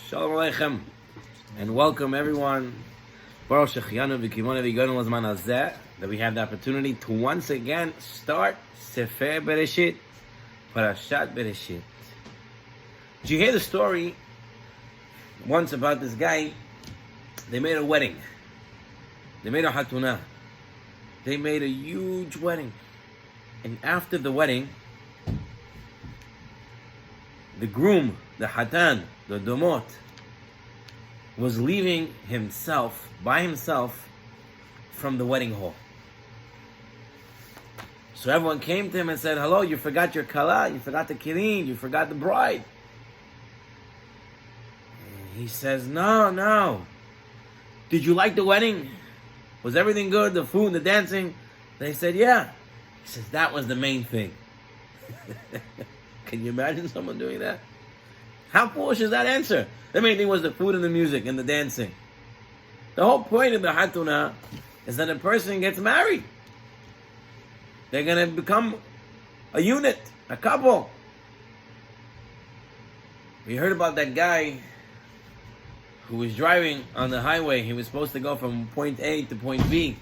Shalom Aleichem, and welcome everyone. That we have the opportunity to once again start Sefer Bereishit, Parshat Bereishit. Did you hear the story once about this guy? They made a wedding. They made a hatuna. They made a huge wedding. And after the wedding, the groom, the hatan, the domot, was leaving himself, by himself, from the wedding hall. So everyone came to him and said, hello, you forgot your kala, you forgot the kirin, you forgot the bride. And he says, no. Did you like the wedding? Was everything good, the food, the dancing? They said, yeah. He says, that was the main thing. Can you imagine someone doing that? How foolish is that answer? The main thing was the food and the music and the dancing. The whole point of the hatuna is that a person gets married. They're going to become a unit, a couple. We heard about that guy who was driving on the highway. He was supposed to go from point A to point B.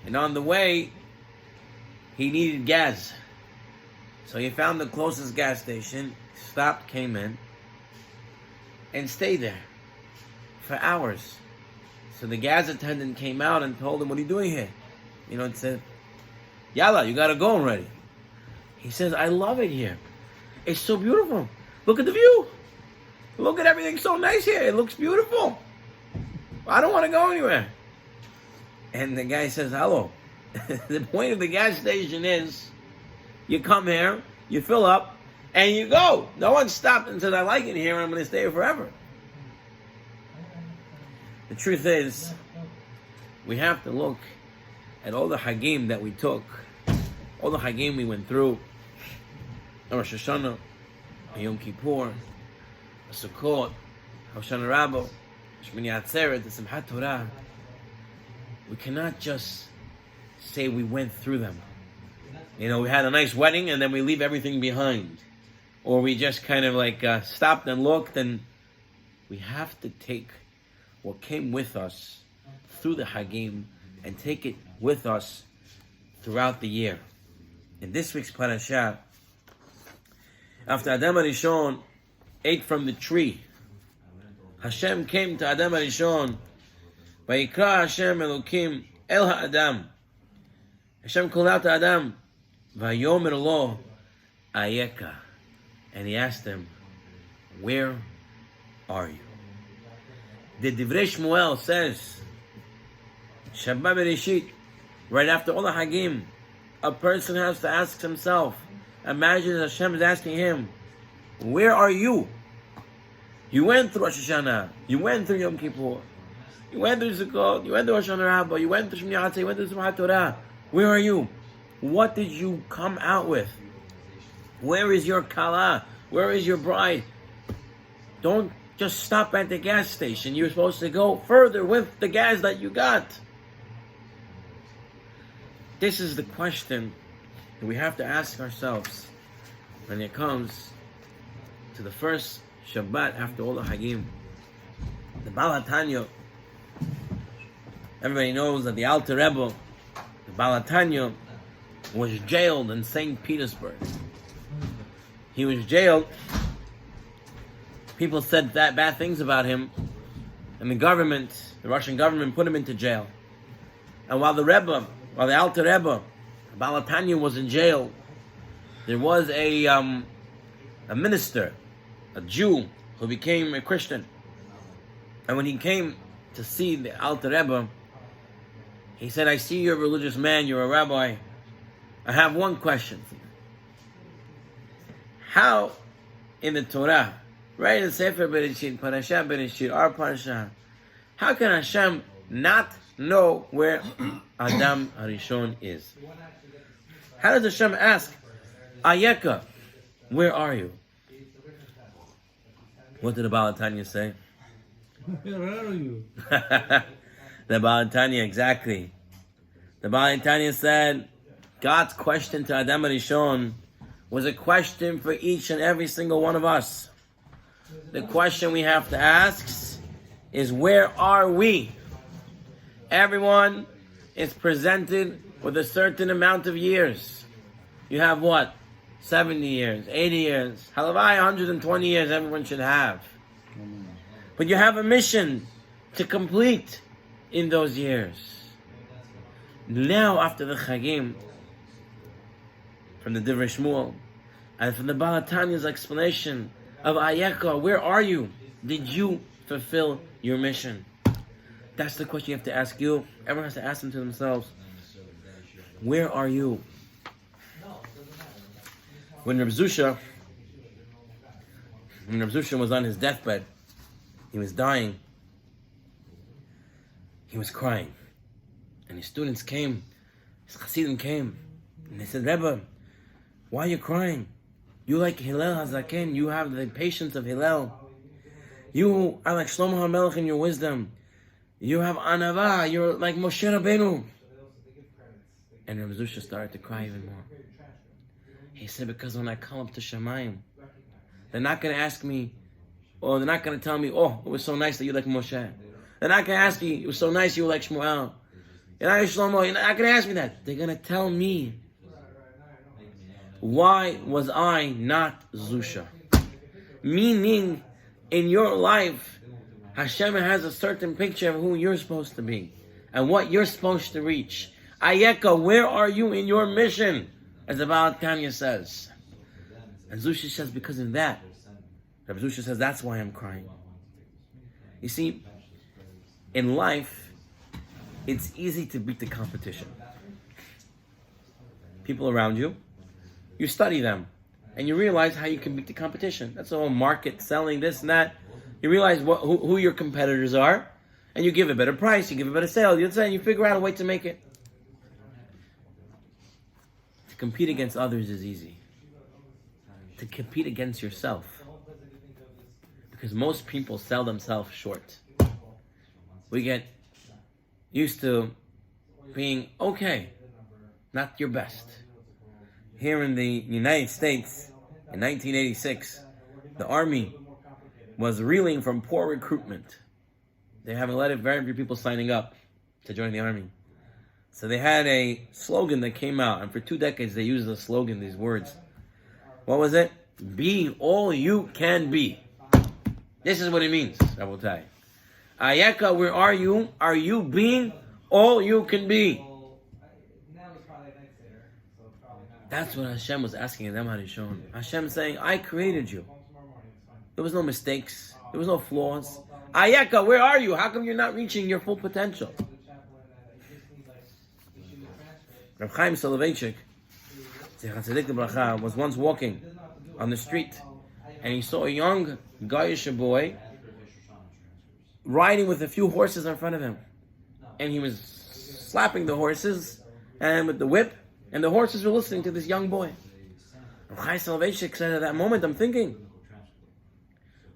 And on the way, he needed gas. So he found the closest gas station, stopped, came in, and stayed there for hours. So the gas attendant came out and told him, what are you doing here? And said, Yalla, you gotta go already. He says, I love it here. It's so beautiful. Look at the view. Look at everything so nice here. It looks beautiful. I don't want to go anywhere. And the guy says, hello. The point of the gas station is, you come here, you fill up, and you go. No one stopped and said, I like it here and I'm going to stay here forever. The truth is, we have to look at all the hagim that we took, all the hagim we went through, Rosh Hashanah, Yom Kippur, Sukkot, Hoshana Rabbah, Shmini Atzeret, the Simchat Torah. We cannot just say we went through them. We had a nice wedding and then we leave everything behind. Or we just kind of stopped and looked, and we have to take what came with us through the Hagim and take it with us throughout the year. In this week's Parashat, after Adam HaRishon ate from the tree, Hashem came to Adam HaRishon, Vayikra Hashem Elokim El HaAdam. Hashem called out to Adam, Vayomer lo Ayeka. And he asked him, where are you? The Divrei Shmuel says, Shabbat Bereishit, right after all the Hagim, a person has to ask himself, imagine Hashem is asking him, where are you? You went through Rosh Hashanah, you went through Yom Kippur, you went through Sukkot, you went through Hoshana Rabbah, you went through Shmini Atzeret, you went through Simchat Torah. Where are you? What did you come out with? Where is your kala? Where is your bride? Don't just stop at the gas station. You're supposed to go further with the gas that you got. This is the question that we have to ask ourselves when it comes to the first Shabbat after all the Hagim. The Baal HaTanya, everybody knows that the Alter Rebbe, the Baal HaTanya, was jailed in St. Petersburg. He was jailed. People said that bad things about him, and the Russian government, put him into jail. And while the Alter Rebbe, Baal HaTanya, was in jail, there was a minister, a Jew, who became a Christian. And when he came to see the Alter Rebbe, he said, I see you're a religious man, you're a rabbi. I have one question for you. How in the Torah, right in Sefer Bereishit, Parashat Bereishit, our Parshat, how can Hashem not know where Adam HaRishon is? How does Hashem ask, Ayeka, where are you? What did the Baal HaTanya say? Where are you? The Baal HaTanya, exactly. The Baal HaTanya said, God's question to Adam HaRishon was a question for each and every single one of us. the question we have to ask is, where are we? Everyone is presented with a certain amount of years. You have what? 70 years, 80 years, halavai, 120 years everyone should have. But you have a mission to complete in those years. Now, after the Chagim, from the Divrei Shmuel, and from the Baal HaTanya's explanation of Ayeka, where are you? Did you fulfill your mission? That's the question you have to ask you. Everyone has to ask them to themselves. Where are you? When Reb Zusha was on his deathbed, he was dying, he was crying. And his students came, his Hasidim came, and they said, Rebbe, why are you crying? You like Hillel HaZaken, you have the patience of Hillel. You are like Shlomo HaMelech in your wisdom. You have Anava, you're like Moshe Rabbeinu. And Reb Zusha started to cry even more. He said, because when I come up to Shamayim, they're not going to ask me, or they're not going to tell me, oh, it was so nice that you like Moshe. They're not going to ask me, it was so nice you like Shmuel. You're not Shlomo, you're not going to ask me that. They're going to tell me, why was I not Zusha? Meaning, in your life, Hashem has a certain picture of who you're supposed to be and what you're supposed to reach. Ayeka, where are you in your mission? As the Baal HaTanya says. And Zusha says, because of that, Rabbi Zusha says, that's why I'm crying. You see, in life, it's easy to beat the competition. People around you, you study them, and you realize how you can beat the competition. That's the whole market, selling, this and that. You realize who your competitors are, and you give a better price, you give a better sale, you figure out a way to make it. To compete against others is easy. To compete against yourself, because most people sell themselves short. We get used to being okay, not your best. Here in the United States, in 1986, the Army was reeling from poor recruitment. They haven't let very few people signing up to join the Army. So they had a slogan that came out, and for 2 decades they used the slogan, these words. What was it? Be all you can be. This is what it means, I will tell you. Ayeka, where are you? Are you being all you can be? That's what Hashem was asking them, Harishon. Hashem saying, I created you. There was no mistakes. There was no flaws. Ayeka, where are you? How come you're not reaching your full potential? Reb Chaim Soloveitchik was once walking on the street, and he saw a young Goyish boy riding with a few horses in front of him. And he was slapping the horses and with the whip, and the horses were listening to this young boy. Reb Chaim Soloveitchik said, at that moment, I'm thinking,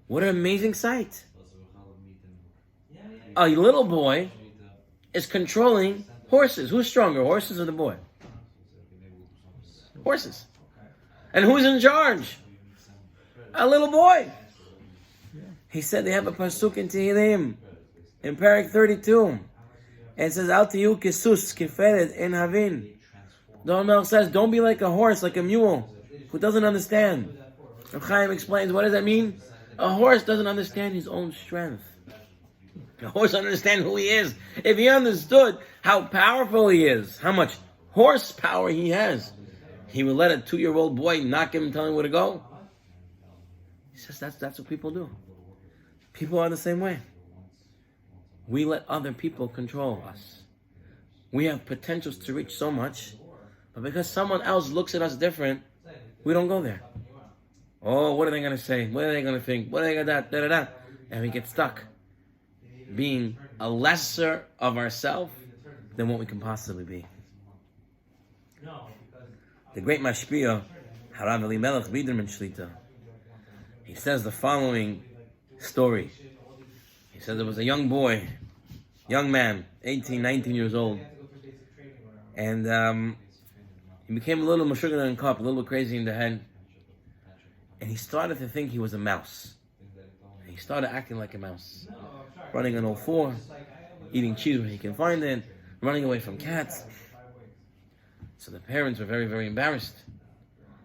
what an amazing sight. A little boy is controlling horses. Who's stronger, horses or the boy? Horses. And who's in charge? A little boy. He said they have a pasuk in Tehillim, in Parak 32. And it says, Al tiyu kisus kiferet en havin. The Omer says, don't be like a horse, like a mule, who doesn't understand. Reb Chaim explains, what does that mean? A horse doesn't understand his own strength. A horse doesn't understand who he is. If he understood how powerful he is, how much horsepower he has, he would let a 2-year-old boy knock him and tell him where to go. He says that's what people do. People are the same way. We let other people control us. We have potentials to reach so much, but because someone else looks at us different, we don't go there. Oh, what are they going to say? What are they going to think? What are they going to da-da-da? And we get stuck being a lesser of ourselves than what we can possibly be. The great Mashpia, Harav Elimelech Biderman Shlita, he says the following story. He says there was a young boy, young man, 18, 19 years old, and he became a little mashuggah in cup, a little crazy in the head, and he started to think he was a mouse. he started acting like a mouse, running on all four, eating cheese where he can find it, running away from cats. So the parents were very, very embarrassed.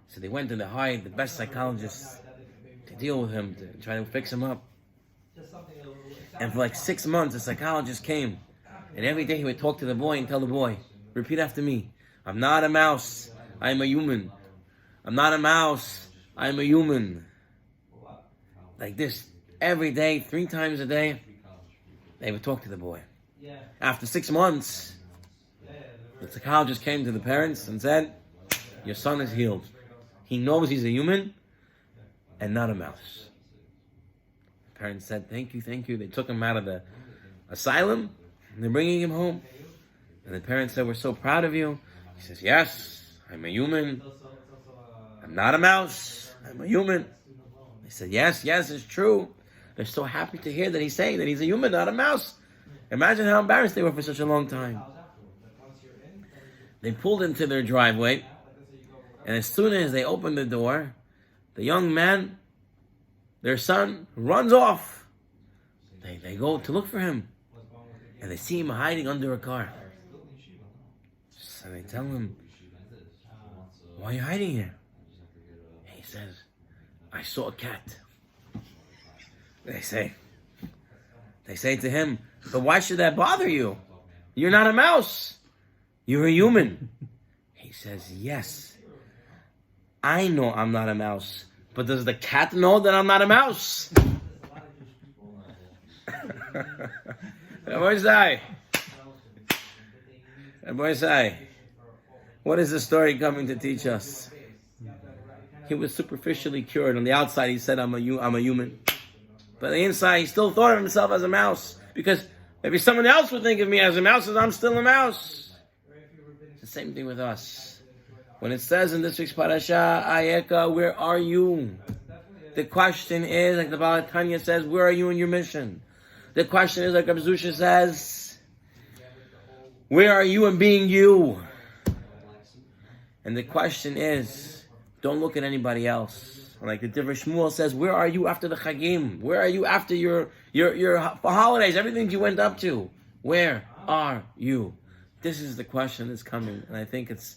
So they went and they hired the best psychologists to deal with him, to try to fix him up. And for like 6 months, the psychologist came, and every day he would talk to the boy and tell the boy, repeat after me, I'm not a mouse, I am a human. I'm not a mouse, I am a human. Like this, every day, 3 times a day, they would talk to the boy. After 6 months, the psychologist came to the parents and said, your son is healed. He knows he's a human and not a mouse. The parents said, thank you, thank you. They took him out of the asylum and they're bringing him home. And the parents said, we're so proud of you. He says, yes, I'm a human. I'm not a mouse. I'm a human. They said, yes, it's true. They're so happy to hear that he's saying that he's a human, not a mouse. Imagine how embarrassed they were for such a long time. They pulled into their driveway, and as soon as they opened the door, the young man, their son, runs off. They go to look for him, and they see him hiding under a car. So they tell him, why are you hiding here? He says, I saw a cat. They say to him, but why should that bother you? You're not a mouse. You're a human. He says, yes, I know I'm not a mouse, but does the cat know that I'm not a mouse? What is the story coming to teach us? He was superficially cured. On the outside, he said, I'm a human. But on the inside, he still thought of himself as a mouse. Because maybe someone else would think of me as a mouse, as I'm still a mouse. It's the same thing with us. When it says in this week's Parashat, Ayeka, where are you? The question is, like the Baal Tanya says, where are you in your mission? The question is, like Rabbi Zusha says, where are you in being you? And the question is, don't look at anybody else. Like the Divrei Shmuel says, where are you after the Chagim? Where are you after your holidays, everything you went up to? Where are you? This is the question that's coming. And I think it's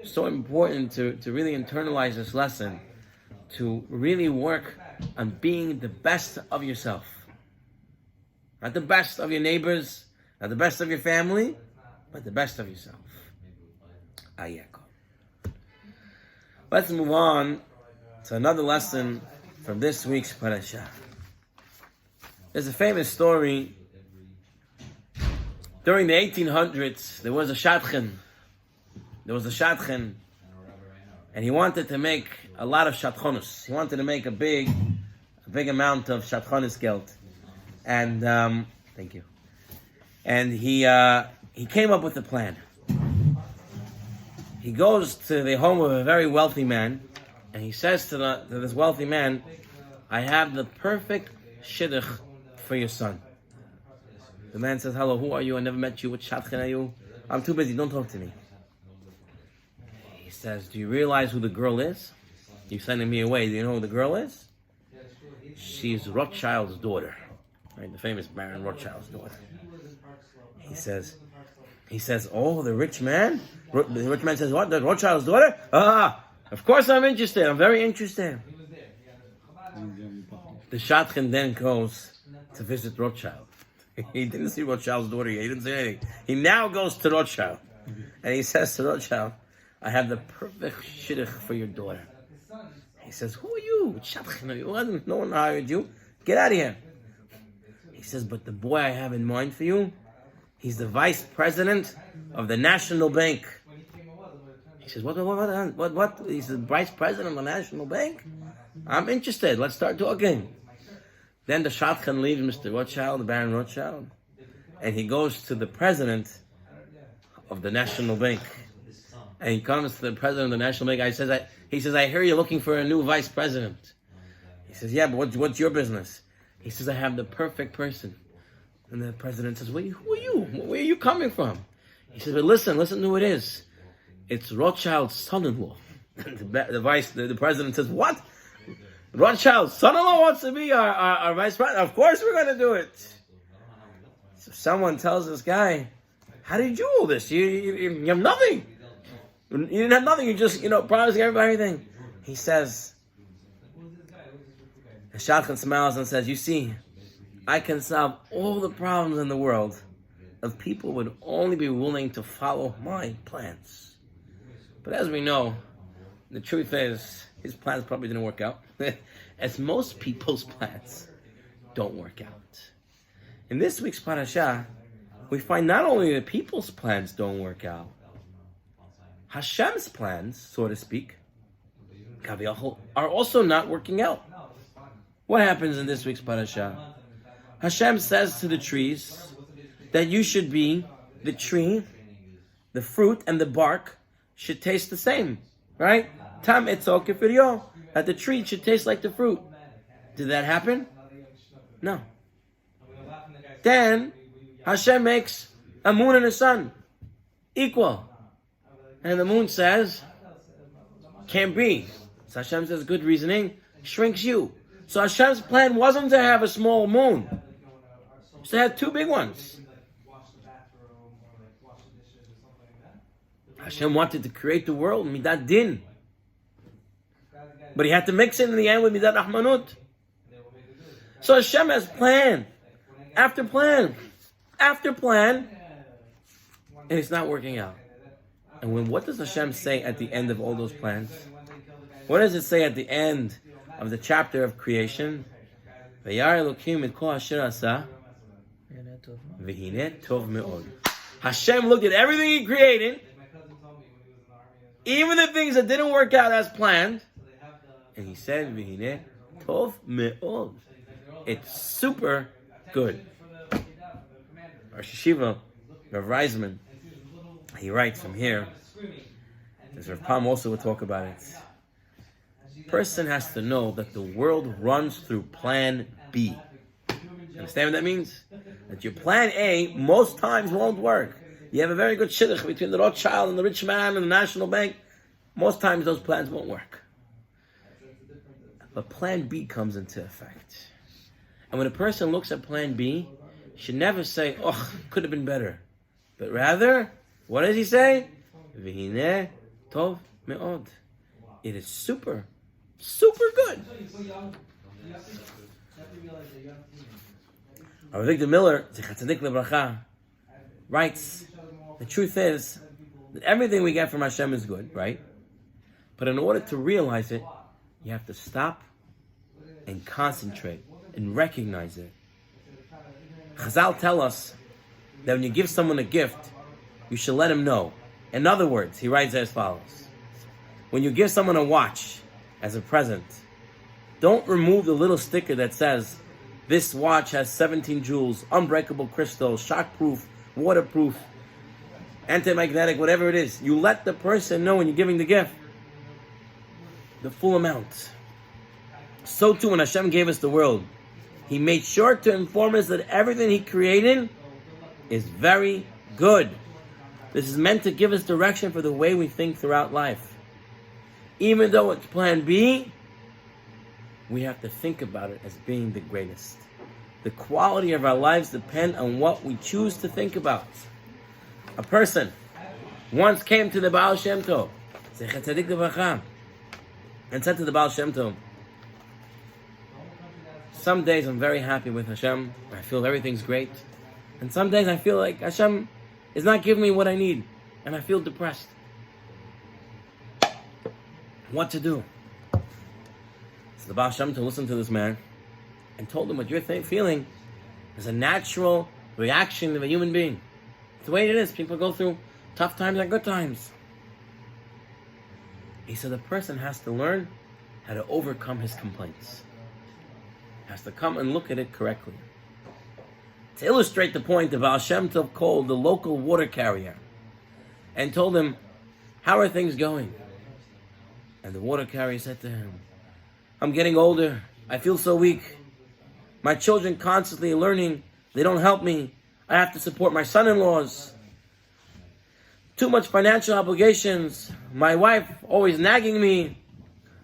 so important to really internalize this lesson, to really work on being the best of yourself. Not the best of your neighbors, not the best of your family, but the best of yourself. Ayeko. Let's move on to another lesson from this week's Parashat. There's a famous story. During the 1800s, there was a shadchan. And he wanted to make a lot of shadchonos. He wanted to make a big amount of shadchonos geld. And thank you. And he came up with a plan. He goes to the home of a very wealthy man, and he says to this wealthy man, I have the perfect shidduch for your son. The man says, hello, who are you? I never met you. What shadchan are you? I'm too busy, don't talk to me. He says, do you realize who the girl is? You're sending me away. Do you know who the girl is? She's Rothschild's daughter. Right, the famous Baron Rothschild's daughter. He says, oh, the rich man? The rich man says, what? The Rothschild's daughter? Of course I'm interested. I'm very interested. The shadchan then goes to visit Rothschild. He didn't see Rothschild's daughter yet. He didn't say anything. He now goes to Rothschild. And he says to Rothschild, I have the perfect shidduch for your daughter. He says, who are you? Shadchan are you? No one hired you. Get out of here. He says, but the boy I have in mind for you, he's the vice president of the National Bank. He says, what? He's the vice president of the National Bank? I'm interested. Let's start talking. Then the shadchan leaves Mr. Rothschild, the Baron Rothschild, and he goes to the president of the National Bank. And he comes to the president of the National Bank. He says, I hear you're looking for a new vice president. He says, yeah, but what's your business? He says, I have the perfect person. And the president says, who are you? Where are you coming from? He says, but listen to who it is. It's Rothschild's son-in-law. The president says, what? Rothschild, son-in-law wants to be our vice president. Of course we're going to do it. So someone tells this guy, how did you do all this? You have nothing. You didn't have nothing. You just, promising everybody everything. He says, the shadchan smiles and says, you see, I can solve all the problems in the world if people would only be willing to follow my plans. But as we know, the truth is, his plans probably didn't work out. As most people's plans don't work out. In this week's Parshat, we find not only that people's plans don't work out, Hashem's plans, so to speak, are also not working out. What happens in this week's Parshat? Hashem says to the trees that you should be the tree, the fruit, and the bark should taste the same, right? Tam etzok kefiryo, that the tree should taste like the fruit. Did that happen? No. Then Hashem makes a moon and a sun equal. And the moon says, can't be. So Hashem says, good reasoning, shrinks you. So Hashem's plan wasn't to have a small moon. It was to have two big ones. Hashem wanted to create the world, midat din. But he had to mix it in the end with midat rahmanut. So Hashem has plan, after plan, after plan, and it's not working out. And what does Hashem say at the end of all those plans? What does it say at the end of the chapter of creation? Hashem looked at everything he created, even the things that didn't work out as planned, and he said, V'hineh tov me'od. It's super good. Our Yeshiva, Rav Reisman, he writes from here, as Rav Pam also will talk about it, person has to know that the world runs through plan B. Understand what that means? That your plan A most times won't work. You have a very good shidduch between the Rothschild and the rich man and the National Bank. Most times those plans won't work. But plan B comes into effect. And when a person looks at plan B, he should never say, oh, could have been better. But rather, what does he say? V'hineh tov me'od. It is super, super good. Our Victor Miller, Zechat Tzadik Lebracha, writes, the truth is that everything we get from Hashem is good, right? But in order to realize it, you have to stop and concentrate and recognize it. Chazal tell us that when you give someone a gift, you should let him know. In other words, he writes as follows. When you give someone a watch as a present, don't remove the little sticker that says, this watch has 17 jewels, unbreakable crystal, shockproof, waterproof, anti-magnetic, whatever it is. You let the person know when you're giving the gift the full amount. So too, when Hashem gave us the world, He made sure to inform us that everything He created is very good. This is meant to give us direction for the way we think throughout life. Even though it's plan B, we have to think about it as being the greatest. The quality of our lives depend on what we choose to think about. A person once came to the Baal Shem Tov, Zechat Tzadik Lebracha, and said to the Baal Shem Tov, some days I'm very happy with Hashem, I feel everything's great, and some days I feel like Hashem is not giving me what I need, and I feel depressed. What to do? So the Baal Shem Tov listened to this man and told him what you're feeling is a natural reaction of a human being. It's the way it is. People go through tough times and good times. He said the person has to learn how to overcome his complaints. Has to come and look at it correctly. To illustrate the point, the Baal Shem Tov called the local water carrier and told him, how are things going? And the water carrier said to him, I'm getting older. I feel so weak. My children constantly learning. They don't help me. I have to support my son-in-laws. Too much financial obligations. My wife always nagging me.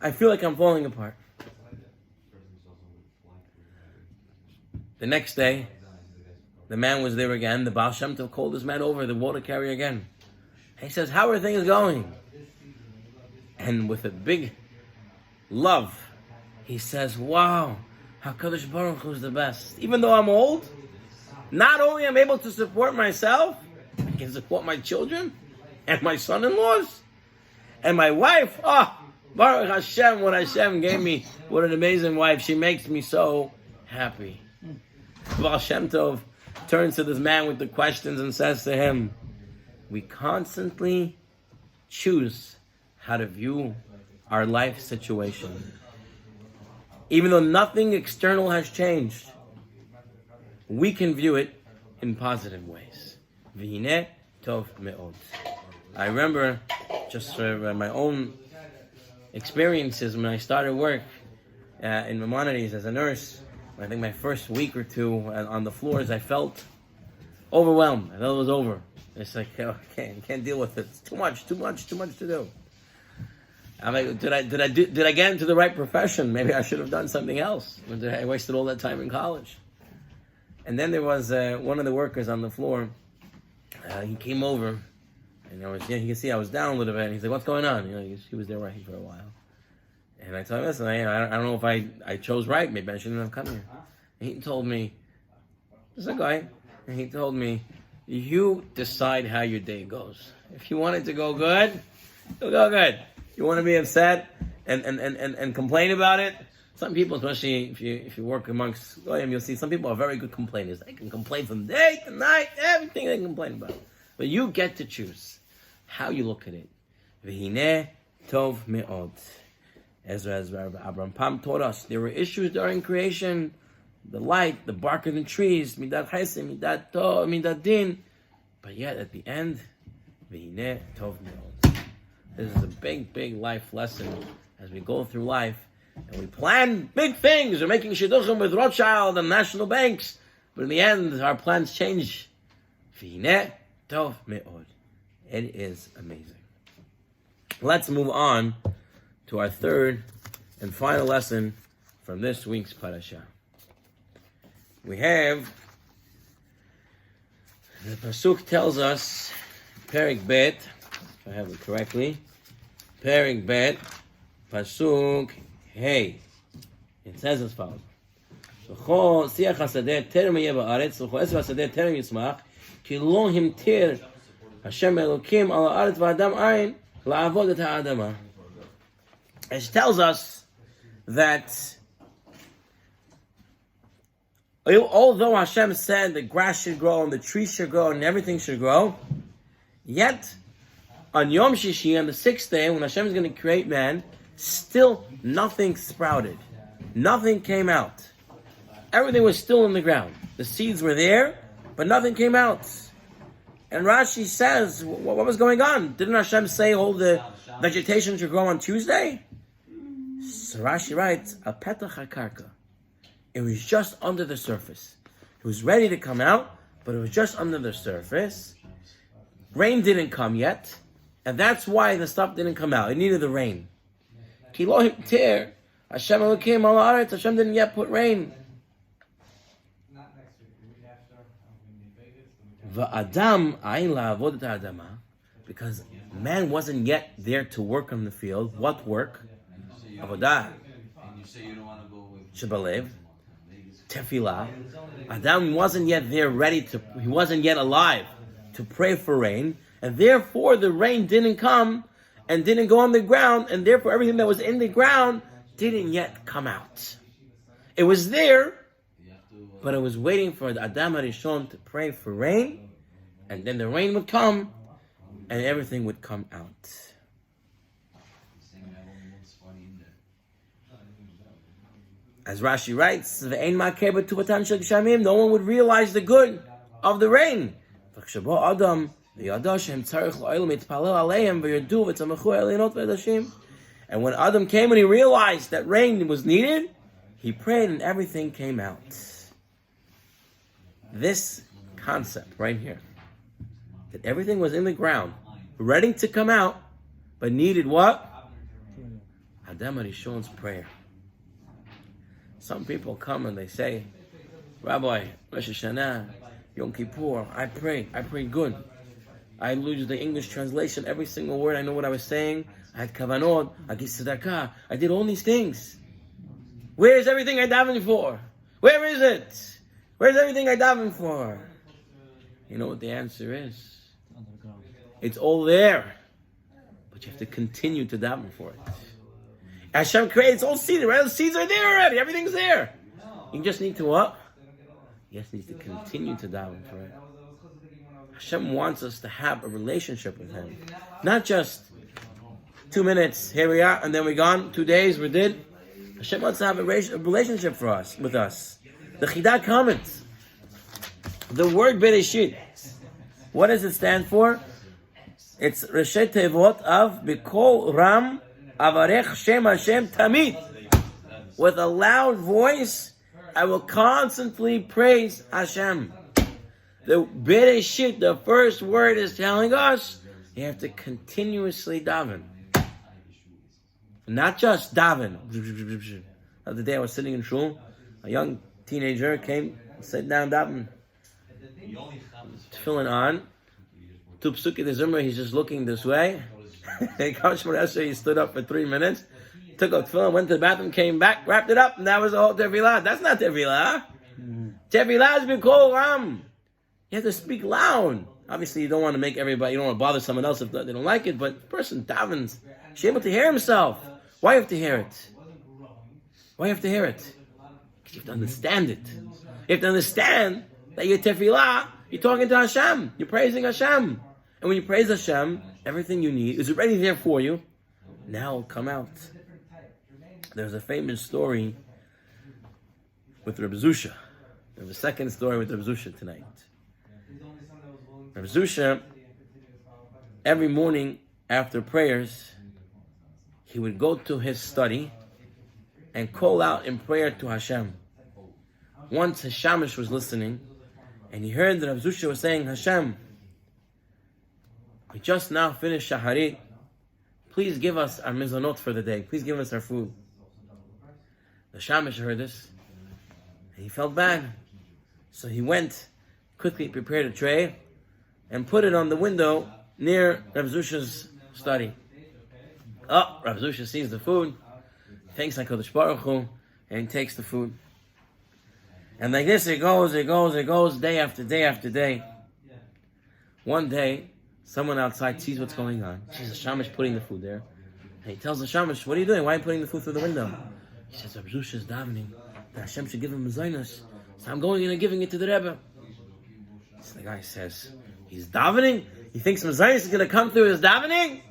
I feel like I'm falling apart. The next day, the man was there again. The Baal Shem Tov called this man over, the water carrier again. He says, how are things going? And with a big love, he says, wow, HaKadosh Baruch Hu is the best. Even though I'm old, not only am I able to support myself, I can support my children and my son-in-laws and my wife. Baruch Hashem, what Hashem gave me. What an amazing wife. She makes me so happy. Baal Shem Tov turns to this man with the questions and says to him, we constantly choose how to view our life situation. Even though nothing external has changed, we can view it in positive ways. V'hineh tov me'od. I remember, just for my own experiences, when I started work in Maimonides as a nurse, I think my first week or two on the floors, I felt overwhelmed. I thought it was over. It's like, I can't deal with it. It's too much to do. I'm like, did I get into the right profession? Maybe I should have done something else. I wasted all that time in college. And then there was one of the workers on the floor. He came over, and he could see I was down a little bit. And he's like, "What's going on?" He was there working for a while. And I told him, "Listen, I don't know if I chose right. Maybe I shouldn't have come here." And he told me, "There's a guy," and he told me, "You decide how your day goes. If you want it to go good, it'll go good. You want to be upset and complain about it." Some people, especially if you work amongst Goyim, you'll see some people are very good complainers. They can complain from day to night, everything they can complain about. But you get to choose how you look at it. V'hineh tov me'od. As Abraham Pam taught us, there were issues during creation, the light, the bark of the trees, midat chesed, midat tov, midat din. But yet at the end, v'hineh tov me'od. This is a big, big life lesson as we go through life. And we plan big things. We're making shidduchim with Rothschild and national banks. But in the end, our plans change. V'hineh tov me'od. It is amazing. Let's move on to our third and final lesson from this week's Parshat. We have, the Pasuk tells us, Perik Bet, if I have it correctly, Perik Bet, Pasuk Hey, it says as follows: "V'cho siach hasadeh terem yeh ba'aretz, v'cho esv hasadeh terem yismach, ki lo himtir Hashem Elokim al ha'aretz v'adam ayin la'avod et ha'adama." It tells us that although Hashem said the grass should grow and the trees should grow and everything should grow, yet on Yom Shishi, on the sixth day, when Hashem is going to create man, still nothing sprouted. Nothing came out. Everything was still in the ground. The seeds were there, but nothing came out. And Rashi says, what was going on? Didn't Hashem say all the vegetation should grow on Tuesday? So Rashi writes, Al petach hakarka. It was just under the surface. It was ready to come out, but it was just under the surface. Rain didn't come yet, and that's why the stuff didn't come out. It needed the rain. Hashem didn't yet put rain. Because man wasn't yet there to work on the field. What work? Avodah. Shebalev. Tefillah. Adam wasn't yet there he wasn't yet alive to pray for rain. And therefore the rain didn't come and didn't go on the ground, and therefore everything that was in the ground didn't yet come out. It was there, but it was waiting for the Adam HaRishon to pray for rain, and then the rain would come, and everything would come out. As Rashi writes, no one would realize the good of the rain. And when Adam came and he realized that rain was needed, he prayed and everything came out. This concept right here, that everything was in the ground, ready to come out, but needed what? Adam HaRishon's prayer. Some people come and they say, Rabbi, Rosh Hashanah, Yom Kippur, I prayed good. I lose the English translation, every single word, I know what I was saying. I had kavanot, I gave tzedakah, I did all these things. Where's everything I davened for? Where is it? Where's everything I davened for? You know what the answer is? It's all there. But you have to continue to daven for it. Hashem creates all seeds, right? The seeds are there already. Everything's there. You just need to what? You just need to continue to daven for it. Hashem wants us to have a relationship with Him. Not just 2 minutes, here we are, and then we're gone. 2 days, we did. Hashem wants to have a relationship with us. The Chidah comments. The word Bereishit, what does it stand for? It's Reshet Tevot of Bikol Ram Avarech Shem Hashem Tamid. With a loud voice, I will constantly praise Hashem. The Bereishit, the first word, is telling us you have to continuously daven. Not just daven. The other day I was sitting in shul, a young teenager came, sat down daven, tefillin on, two psuki de zimra, he's just looking this way. He comes from he stood up for 3 minutes, took a tefillin, went to the bathroom, came back, wrapped it up, and that was the whole tefillah. That's not tefillah. Tefillah is b'kol ram. You have to speak loud. Obviously, you don't want to make everybody, you don't want to bother someone else if they don't like it, but the person davens, he's able to hear himself. Why you have to hear it? Why you have to hear it? Because you have to understand it. You have to understand that your tefillah, you're talking to Hashem. You're praising Hashem. And when you praise Hashem, everything you need is already there for you. Now it'll come out. There's a famous story with Reb Zusha. There's a second story with Reb Zusha tonight. Reb Zusha, every morning after prayers, he would go to his study and call out in prayer to Hashem. Once his shamash was listening, and he heard that Reb Zusha was saying, Hashem, we just now finished Shaharit. Please give us our mizanot for the day. Please give us our food. The shamash heard this, and he felt bad. So he went, quickly prepared a tray, and put it on the window near Reb Zusha's study. Oh, Reb Zusha sees the food, thanks HaKadosh Baruch Hu, and he takes the food. And like this, it goes, day after day after day. One day, someone outside sees what's going on. Sees the shamash putting the food there. And he tells the shamash, what are you doing? Why are you putting the food through the window? He says, Reb Zusha is davening that Hashem should give him mezainos. So I'm going in and giving it to the Rebbe. So the guy says, he's davening? He thinks mezainos is going to come through his davening?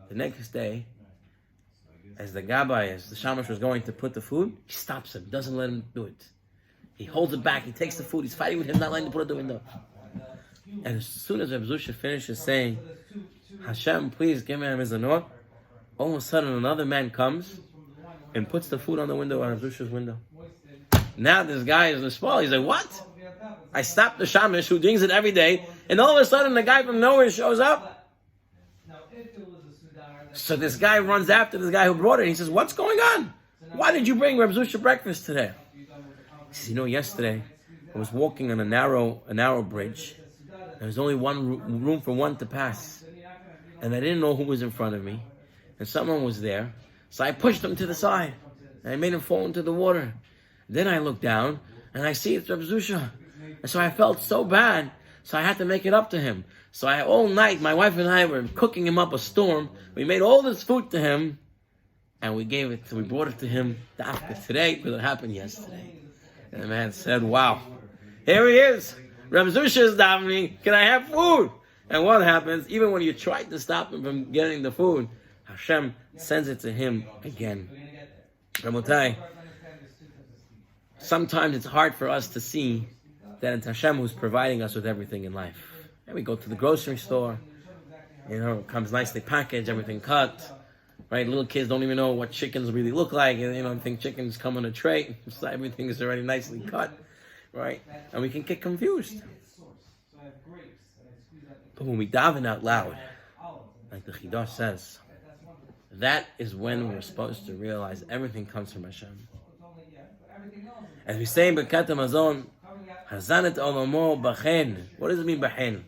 The next day, as the shamash was going to put the food, he stops him, doesn't let him do it. He holds it back, he takes the food, he's fighting with him, not letting him put it out the window. And as soon as Reb Zusha finishes saying, Hashem, please give me a mizanot, all of a sudden another man comes and puts the food on the window, on Reb Zusha's window. Now this guy is in the spot, he's like, what? I stopped the shamash who drinks it every day, and all of a sudden the guy from nowhere shows up. So this guy runs after this guy who brought it. He says, what's going on? Why did you bring Reb Zusha breakfast today? He says, yesterday I was walking on a narrow bridge. There was only one room for one to pass. And I didn't know who was in front of me. And someone was there. So I pushed him to the side. And I made him fall into the water. Then I looked down and I see it's Reb Zusha. And so I felt so bad. So I had to make it up to him. So all night, my wife and I were cooking him up a storm. We made all this food to him, and we brought it to him after today, because it happened yesterday. And the man said, wow, here he is. Reb Zusha is davening, can I have food? And what happens, even when you try to stop him from getting the food, Hashem sends it to him again. Rabotai, sometimes it's hard for us to see that it's Hashem who's providing us with everything in life. And we go to the grocery store, it comes nicely packaged, everything cut, right? Little kids don't even know what chickens really look like, and think chickens come on a tray, so everything is already nicely cut, right? And we can get confused. But when we daven out loud, like the Chidah says, that is when we're supposed to realize everything comes from Hashem. As we say in Birkat Hamazon, Hazanet Olamo Bachen. What does it mean, Bachen?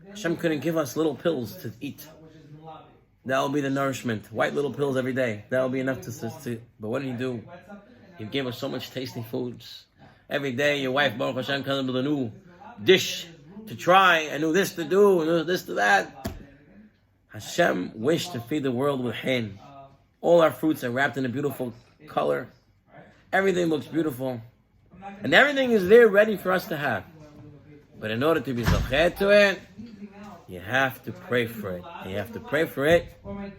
Hashem couldn't give us little pills to eat. That will be the nourishment. White little pills every day. That will be enough to. But what did He do? He gave us so much tasty foods. Every day, your wife, Baruch Hashem, comes with a new dish to try, a new this to do, a new this to that. Hashem wished to feed the world with hen. All our fruits are wrapped in a beautiful color. Everything looks beautiful. And everything is there ready for us to have. But in order to be zocher to it, you have to pray for it. And you have to pray for it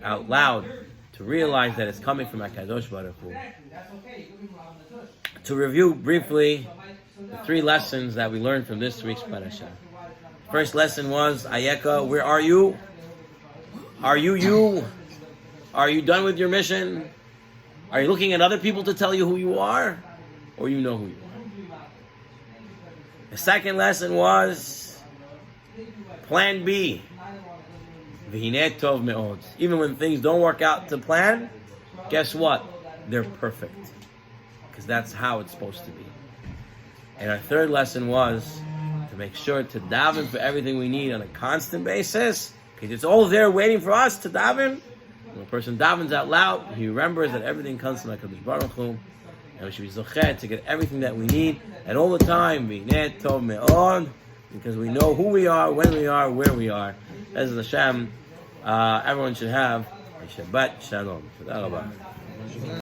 out loud to realize that it's coming from HaKadosh Baruch Hu. To review briefly the 3 lessons that we learned from this week's Parshat. First lesson was, Ayeka, where are you? Are you you? Are you done with your mission? Are you looking at other people to tell you who you are? Or you know who you are? The second lesson was Plan B. V'hineh tov me'od. Even when things don't work out to plan, guess what? They're perfect. Because that's how it's supposed to be. And our third lesson was to make sure to daven for everything we need on a constant basis, because it's all there waiting for us to daven. When a person davens out loud, he remembers that everything comes from HaKadosh Baruch Hu, and we should be zocher to get everything that we need, and all the time, v'hineh tov me'od, because we know who we are, when we are, where we are. As Hashem, everyone should have a Shabbat Shalom. Toda rabah.